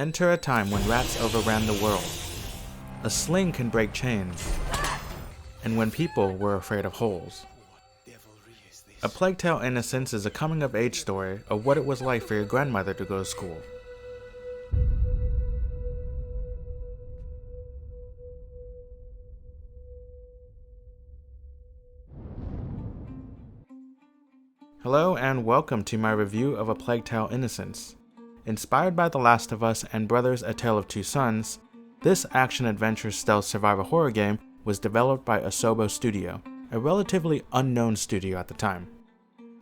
Enter a time when rats overran the world. A sling can break chains, and when people were afraid of holes. A Plague Tale: Innocence is a coming-of-age story of what it was like for your grandmother to go to school. Hello and welcome to my review of A Plague Tale: Innocence. Inspired by The Last of Us and Brothers: A Tale of Two Sons, this action-adventure stealth survival horror game was developed by Asobo Studio, a relatively unknown studio at the time.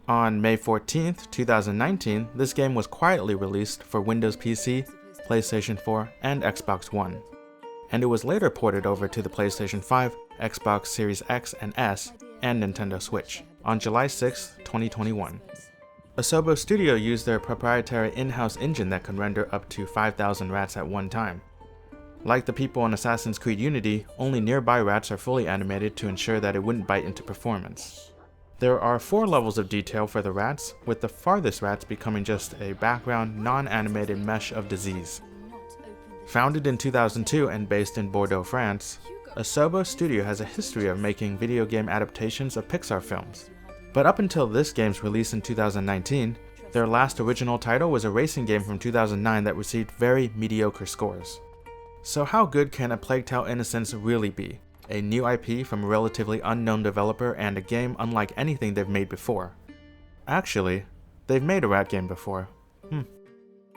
On May 14th, 2019, this game was quietly released for Windows PC, PlayStation 4, and Xbox One, and it was later ported over to the PlayStation 5, Xbox Series X and S, and Nintendo Switch on July 6, 2021. Asobo Studio used their proprietary in-house engine that can render up to 5,000 rats at one time. Like the people in Assassin's Creed Unity, only nearby rats are fully animated to ensure that it wouldn't bite into performance. There are 4 levels of detail for the rats, with the farthest rats becoming just a background, non-animated mesh of disease. Founded in 2002 and based in Bordeaux, France, Asobo Studio has a history of making video game adaptations of Pixar films. But up until this game's release in 2019, their last original title was a racing game from 2009 that received very mediocre scores. So how good can A Plague Tale: Innocence really be? A new IP from a relatively unknown developer and a game unlike anything they've made before. Actually, they've made a rat game before.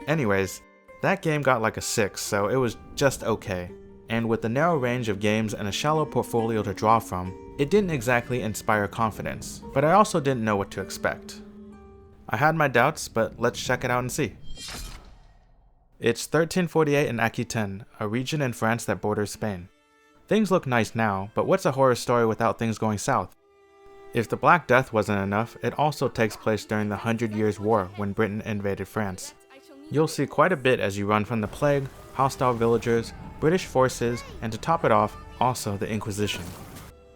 Anyways, that game got like a 6, so it was just okay. And with the narrow range of games and a shallow portfolio to draw from, it didn't exactly inspire confidence, but I also didn't know what to expect. I had my doubts, but let's check it out and see. It's 1348 in Aquitaine, a region in France that borders Spain. Things look nice now, but what's a horror story without things going south? If the Black Death wasn't enough, it also takes place during the 100 Years' War when Britain invaded France. You'll see quite a bit as you run from the plague, hostile villagers, British forces, and to top it off, also the Inquisition.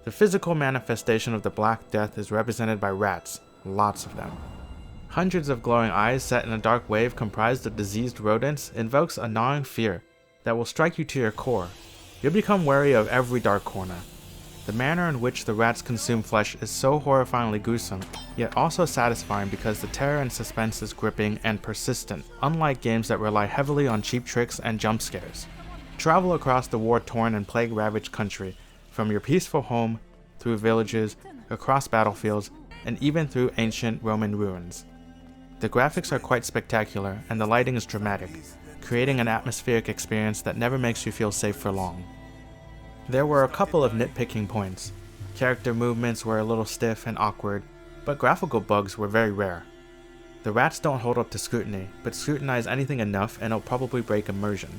The physical manifestation of the Black Death is represented by rats, lots of them. Hundreds of glowing eyes set in a dark wave comprised of diseased rodents invokes a gnawing fear that will strike you to your core. You'll become wary of every dark corner. The manner in which the rats consume flesh is so horrifyingly gruesome, yet also satisfying because the terror and suspense is gripping and persistent, unlike games that rely heavily on cheap tricks and jump scares. Travel across the war-torn and plague-ravaged country, from your peaceful home, through villages, across battlefields, and even through ancient Roman ruins. The graphics are quite spectacular, and the lighting is dramatic, creating an atmospheric experience that never makes you feel safe for long. There were a couple of nitpicking points. Character movements were a little stiff and awkward, but graphical bugs were very rare. The rats don't hold up to scrutiny, but scrutinize anything enough and it'll probably break immersion.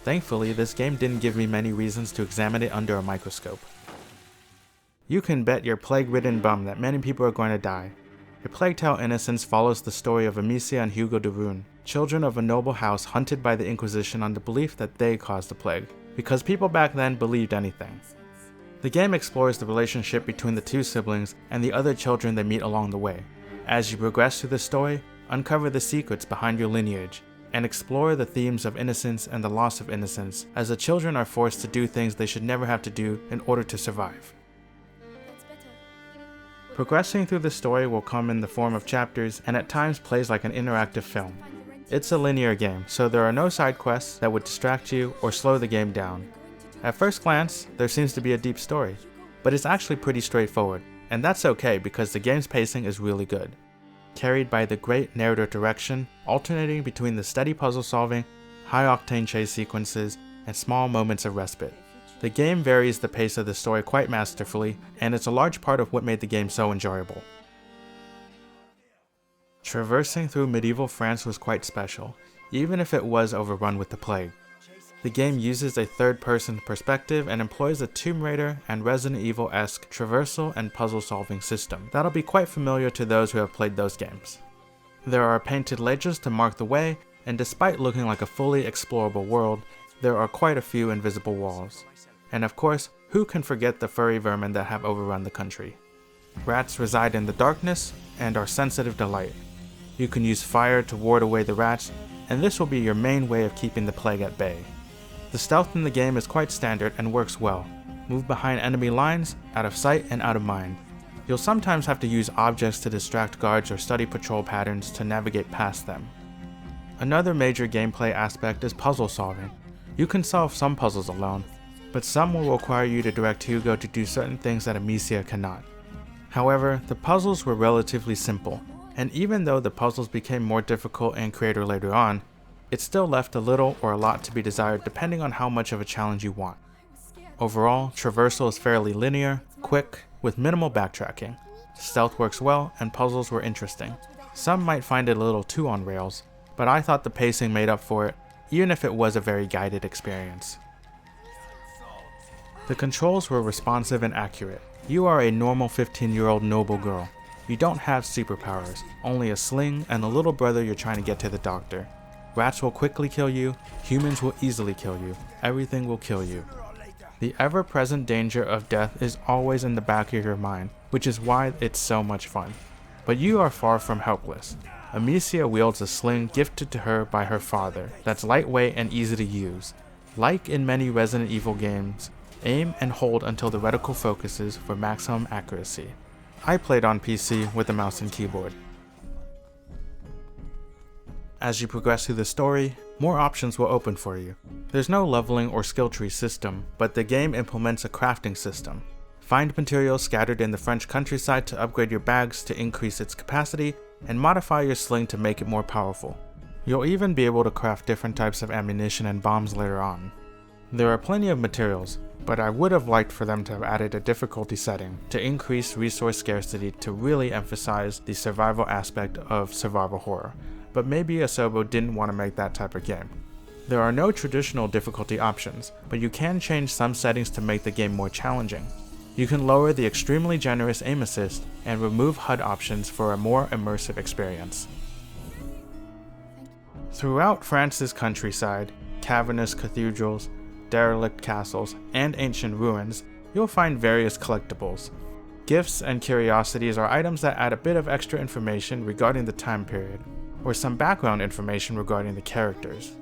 Thankfully, this game didn't give me many reasons to examine it under a microscope. You can bet your plague-ridden bum that many people are going to die. A Plague Tale: Innocence follows the story of Amicia and Hugo de Rune, children of a noble house hunted by the Inquisition on the belief that they caused the plague, because people back then believed anything. The game explores the relationship between the two siblings and the other children they meet along the way. As you progress through the story, uncover the secrets behind your lineage, and explore the themes of innocence and the loss of innocence, as the children are forced to do things they should never have to do in order to survive. Progressing through the story will come in the form of chapters and at times plays like an interactive film. It's a linear game, so there are no side quests that would distract you or slow the game down. At first glance, there seems to be a deep story, but it's actually pretty straightforward, and that's okay because the game's pacing is really good. Carried by the great narrative direction, alternating between the steady puzzle solving, high-octane chase sequences, and small moments of respite. The game varies the pace of the story quite masterfully, and it's a large part of what made the game so enjoyable. Traversing through medieval France was quite special, even if it was overrun with the plague. The game uses a third-person perspective and employs a Tomb Raider and Resident Evil-esque traversal and puzzle-solving system that'll be quite familiar to those who have played those games. There are painted ledges to mark the way, and despite looking like a fully explorable world, there are quite a few invisible walls. And of course, who can forget the furry vermin that have overrun the country? Rats reside in the darkness and are sensitive to light. You can use fire to ward away the rats, and this will be your main way of keeping the plague at bay. The stealth in the game is quite standard and works well. Move behind enemy lines, out of sight and out of mind. You'll sometimes have to use objects to distract guards or study patrol patterns to navigate past them. Another major gameplay aspect is puzzle solving. You can solve some puzzles alone, but some will require you to direct Hugo to do certain things that Amicia cannot. However, the puzzles were relatively simple, and even though the puzzles became more difficult and creative later on, it still left a little or a lot to be desired depending on how much of a challenge you want. Overall, Traversal is fairly linear, quick, with minimal backtracking. Stealth works well, and puzzles were interesting. Some might find it a little too on rails, but I thought the pacing made up for it, even if it was a very guided experience. The controls were responsive and accurate. You are a normal 15-year-old noble girl. You don't have superpowers, only a sling and a little brother you're trying to get to the doctor. Rats will quickly kill you, humans will easily kill you, everything will kill you. The ever-present danger of death is always in the back of your mind, which is why it's so much fun. But you are far from helpless. Amicia wields a sling gifted to her by her father that's lightweight and easy to use. Like in many Resident Evil games, aim and hold until the reticle focuses for maximum accuracy. I played on PC with a mouse and keyboard. As you progress through the story, more options will open for you. There's no leveling or skill tree system, but the game implements a crafting system. Find materials scattered in the French countryside to upgrade your bags to increase its capacity, and modify your sling to make it more powerful. You'll even be able to craft different types of ammunition and bombs later on. There are plenty of materials, but I would have liked for them to have added a difficulty setting to increase resource scarcity to really emphasize the survival aspect of survival horror. But maybe Asobo didn't want to make that type of game. There are no traditional difficulty options, but you can change some settings to make the game more challenging. You can lower the extremely generous aim assist and remove HUD options for a more immersive experience. Throughout France's countryside, cavernous cathedrals, derelict castles, and ancient ruins, you'll find various collectibles. Gifts and curiosities are items that add a bit of extra information regarding the time period, or some background information regarding the characters.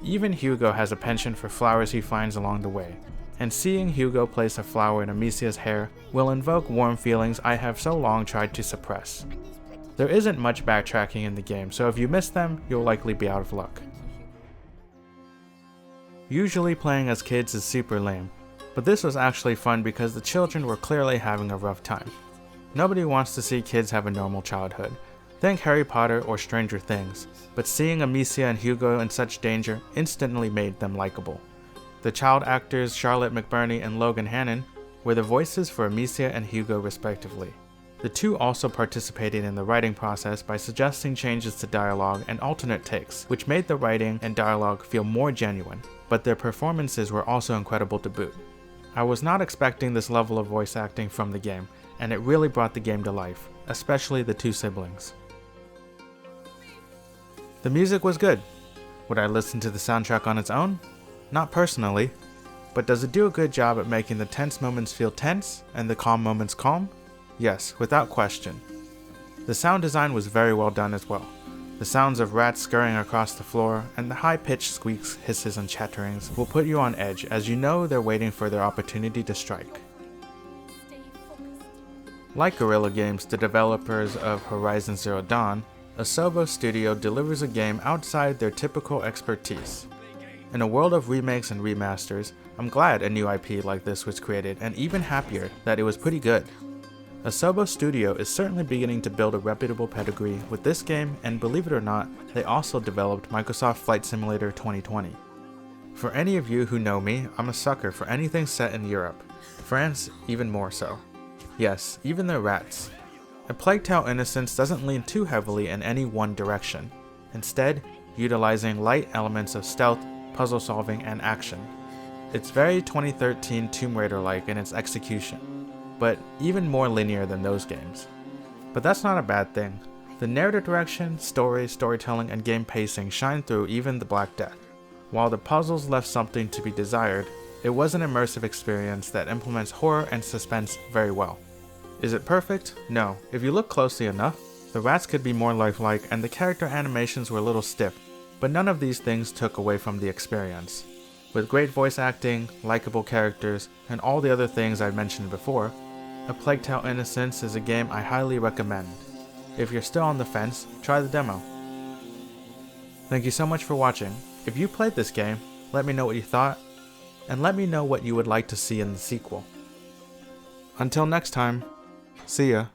Even Hugo has a penchant for flowers he finds along the way, and seeing Hugo place a flower in Amicia's hair will invoke warm feelings I have so long tried to suppress. There isn't much backtracking in the game, so if you miss them, you'll likely be out of luck. Usually playing as kids is super lame, but this was actually fun because the children were clearly having a rough time. Nobody wants to see kids have a normal childhood. Think Harry Potter or Stranger Things, but seeing Amicia and Hugo in such danger instantly made them likable. The child actors Charlotte McBurney and Logan Hannon were the voices for Amicia and Hugo respectively. The two also participated in the writing process by suggesting changes to dialogue and alternate takes, which made the writing and dialogue feel more genuine, but their performances were also incredible to boot. I was not expecting this level of voice acting from the game, and it really brought the game to life, especially the two siblings. The music was good. Would I listen to the soundtrack on its own? Not personally, but does it do a good job at making the tense moments feel tense and the calm moments calm? Yes, without question. The sound design was very well done as well. The sounds of rats scurrying across the floor and the high-pitched squeaks, hisses, and chatterings will put you on edge as you know they're waiting for their opportunity to strike. Like Guerrilla Games, the developers of Horizon Zero Dawn, Asobo Studio delivers a game outside their typical expertise. In a world of remakes and remasters, I'm glad a new IP like this was created and even happier that it was pretty good. Asobo Studio is certainly beginning to build a reputable pedigree with this game, and believe it or not, they also developed Microsoft Flight Simulator 2020. For any of you who know me, I'm a sucker for anything set in Europe. France even more so. Yes, even the rats. A Plague Tale Innocence doesn't lean too heavily in any one direction, instead utilizing light elements of stealth, puzzle solving, and action. It's very 2013 Tomb Raider-like in its execution, but even more linear than those games. But that's not a bad thing. The narrative direction, story, storytelling, and game pacing shine through even the Black Death. While the puzzles left something to be desired, it was an immersive experience that implements horror and suspense very well. Is it perfect? No. If you look closely enough, the rats could be more lifelike and the character animations were a little stiff, but none of these things took away from the experience. With great voice acting, likable characters, and all the other things I've mentioned before, A Plague Tale Innocence is a game I highly recommend. If you're still on the fence, try the demo. Thank you so much for watching. If you played this game, let me know what you thought, and let me know what you would like to see in the sequel. Until next time, see ya.